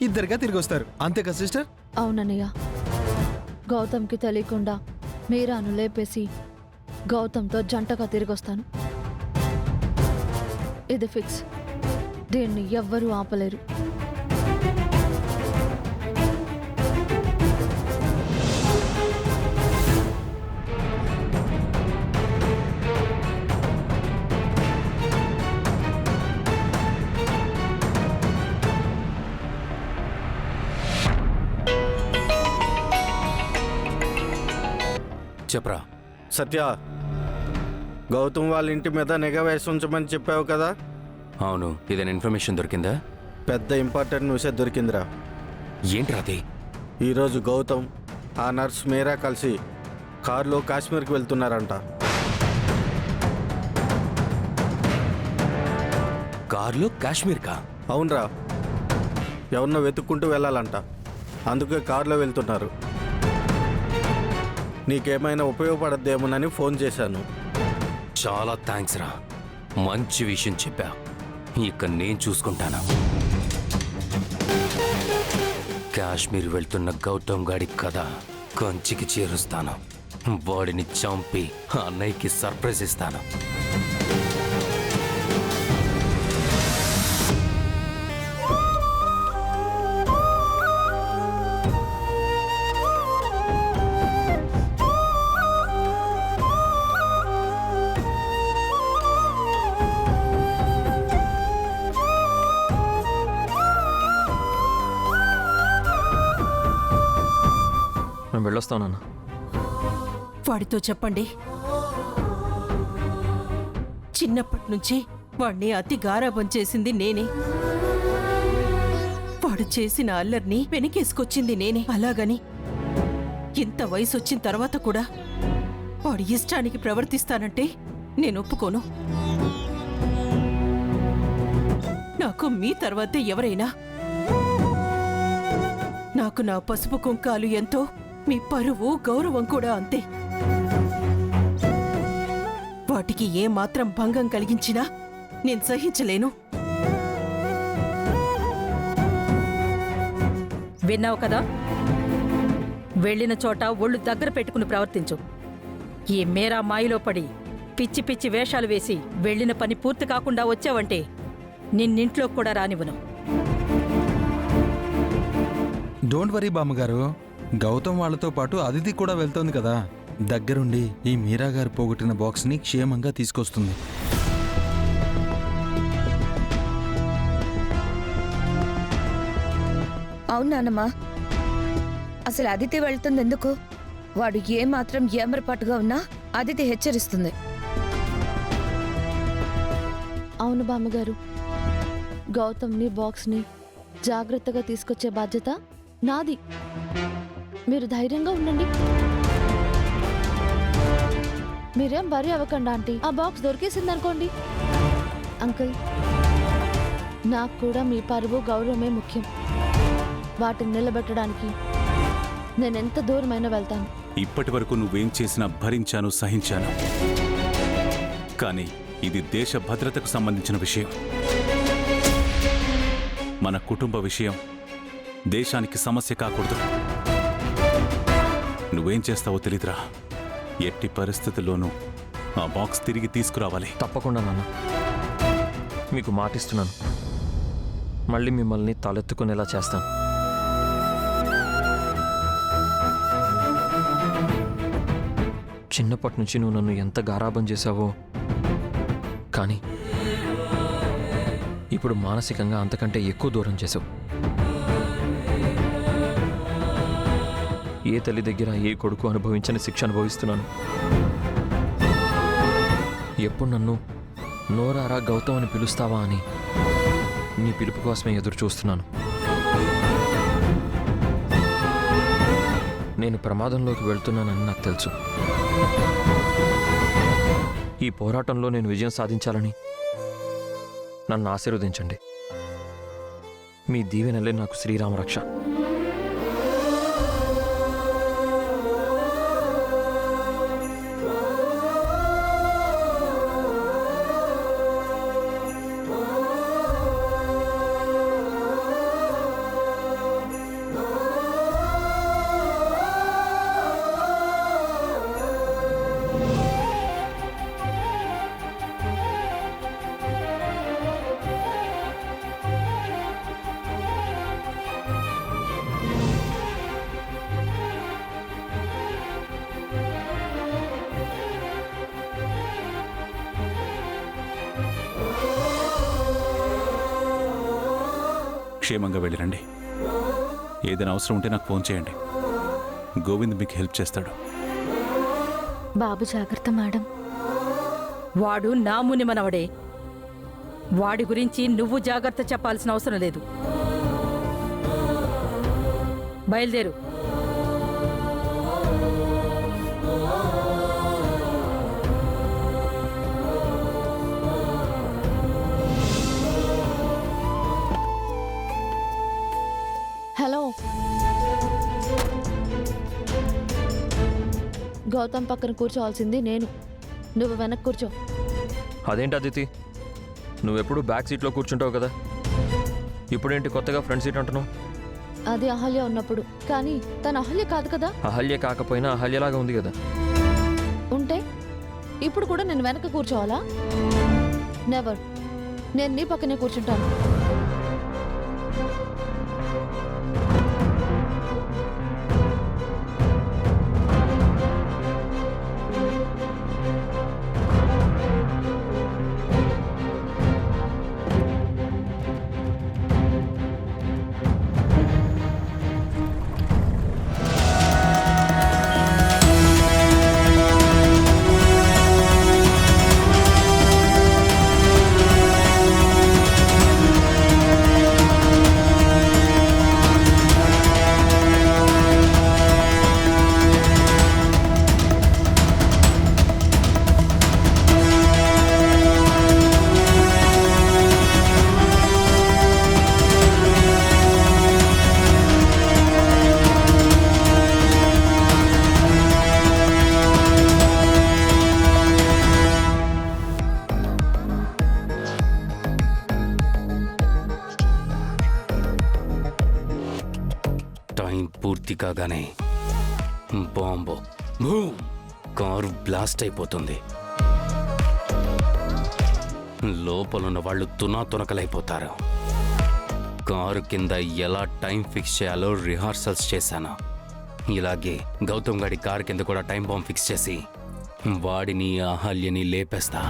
ఇద్దరుగా తిరిగి వస్తారు, అంతేకా సిస్టర్? అవునన్నయ్య, గౌతమ్కి తెలియకుండా మీరాను లేపేసి గౌతమ్తో జంటగా తిరిగొస్తాను. ఇది ఫిక్స్. దీన్ని ఎవ్వరూ ఆపలేరు. చెప్పరా. సత్య, గౌతమ్ వాళ్ళ ఇంటి మీద నిఘా వేసి ఉంచమని చెప్పావు కదా? అవును, ఇదేనా ఇన్ఫర్మేషన్ దొరికిందా? పెద్ద ఇంపార్టెంట్ న్యూసే దొరికిందిరా. ఏంటి అది? ఈరోజు గౌతమ్ ఆ నర్స్ మీరా కలిసి కారులో కాశ్మీర్కి వెళ్తున్నారంట. కార్లో కాశ్మీర్కా? అవునరా, ఎవరినో వెతుక్కుంటూ వెళ్ళాలంట, అందుకే కారులో వెళ్తున్నారు. నీకేమైనా ఉపయోగపడద్దేమోనని ఫోన్ చేశాను. చాలా థ్యాంక్స్ రా, మంచి విషయం చెప్పా. ఇక నేను చూసుకుంటాను. కాశ్మీర్ వెళ్తున్న గౌతమ్ గాడి కథ కంచికి చేరుస్తాను. వాడిని చంపి అన్నయ్యకి సర్ప్రైజ్ ఇస్తాను. నేను వెళ్ళొస్తానన్నా. వాడితో చెప్పండి, చిన్నప్పటి నుంచి వాణ్ణి అతి గారాబం చేసింది నేనే. వాడు చేసిన అల్లర్ని వెనకేసుకొచ్చింది నేనే. అలాగని ఇంత వయసు వచ్చిన తర్వాత కూడా వాడి ఇష్టానికి ప్రవర్తిస్తానంటే నేను ఒప్పుకోను. నాకు మీ తర్వాతే ఎవరైనా. నాకు నా పసుపు కుంకాలు ఎంతో, మీ పరువు గౌరవం కూడా అంతే. వాటికి ఏ మాత్రం భంగం కలిగించినా నేను సహించలేను. విన్నావు కదా, వెళ్ళిన చోట ఒళ్ళు దగ్గర పెట్టుకుని ప్రవర్తించు. ఈ మేరా మాయలో పడి పిచ్చి పిచ్చి వేషాలు వేసి వెళ్ళిన పని పూర్తి కాకుండా వచ్చావంటే నిన్నింట్లో కూడా రానివ్వను. డోంట్ వరీ బామ్మగారు, గౌతమ్ వాళ్ళతో పాటు అదితి కూడా వెళ్తోంది కదా. దగ్గరుండి ఈ మీరా గారు పోగొట్టిన బాక్స్ని క్షేమంగా తీసుకొస్తుంది. అవునానమ్మా, అసలు అదితి వెళ్తుంది ఎందుకు? వాడు ఏమాత్రం ఏమరపాటుగా ఉన్నా అదితి హెచ్చరిస్తుంది. అవును బామ్మగారు, గౌతమ్ని బాక్స్ని జాగ్రత్తగా తీసుకొచ్చే బాధ్యత నాది. మీరు ధైర్యంగా ఉండండి. మీరేం వరి అవ్వకండి ఆంటీ. ఆ బాక్స్ దొరికేసిందనుకోండి. అంకుల్, నాకు కూడా మీ పరువు గౌరవమే ముఖ్యం. వాటిని నిలబెట్టడానికి నేనెంత దూరమైనా వెళ్తాను. ఇప్పటి వరకు నువ్వేం చేసినా భరించాను, సహించాను. కానీ ఇది దేశ భద్రతకు సంబంధించిన విషయం. మన కుటుంబ విషయం. దేశానికి సమస్య కాకూడదు. నువ్వేం చేస్తావో తెలీదురా. ఎట్టి పరిస్థితుల్లోనూ ఆ బాక్స్ తిరిగి తీసుకురావాలి. తప్పకుండా నాన్న, మీకు మాటిస్తున్నాను. మళ్ళీ మిమ్మల్ని తలెత్తుకునేలా చేస్తాను. చిన్నప్పటి నుంచి నువ్వు నన్ను ఎంత గారాబం చేశావో, కానీ ఇప్పుడు మానసికంగా అంతకంటే ఎక్కువ దూరం చేసావు. ఏ తల్లి దగ్గర ఏ కొడుకు అనుభవించని శిక్ష అనుభవిస్తున్నాను. ఎప్పుడు నన్ను నోరారా గౌతమ్ అని పిలుస్తావా అని నీ పిలుపు కోసమే ఎదురు చూస్తున్నాను. నేను ప్రమాదంలోకి వెళ్తున్నానని నాకు తెలుసు. ఈ పోరాటంలో నేను విజయం సాధించాలని నన్ను ఆశీర్వదించండి. మీ దీవెనలే నాకు శ్రీరామ రక్ష. క్షేమంగా వెళ్ళిరండి. ఏదైనా అవసరం ఉంటే నాకు ఫోన్ చేయండి. గోవింద్ మీకు హెల్ప్ చేస్తాడు. బాబు జాగ్రత్త మేడం. వాడు నా ముని మనవడే. వాడి గురించి నువ్వు జాగ్రత్త చెప్పాల్సిన అవసరం లేదు. బయలుదేరు. హలో, గౌతమ్ పక్కన కూర్చోవాల్సింది నేను. నువ్వు వెనక్కి కూర్చో. అదేంటి అదితి, నువ్వెప్పుడు బ్యాక్ సీట్లో కూర్చుంటావు కదా, ఇప్పుడేంటి కొత్తగా ఫ్రంట్ సీట్ అంటున్నావు? అది అహల్య ఉన్నప్పుడు, కానీ తన అహల్య కాదు కదా. అహల్య కాకపోయినా అహల్యలాగా ఉంది కదా. ఉంటే ఇప్పుడు కూడా నేను వెనక కూర్చోవాలా? నెవర్. నేను నీ పక్కనే కూర్చుంటాను. టైం పూర్తి కాగానే బాంబు బూమ్! కారు బ్లాస్ట్ అయిపోతుంది. లోపలున్న వాళ్ళు తునాతునకలైపోతారు. కారు కింద ఎలా టైం ఫిక్స్ చేయాలో రిహార్సల్స్ చేశాను. ఇలాగే గౌతమ్ గాడి కారు కింద కూడా టైం బాంబ్ ఫిక్స్ చేసి వాడిని అహల్యని లేపేస్తా.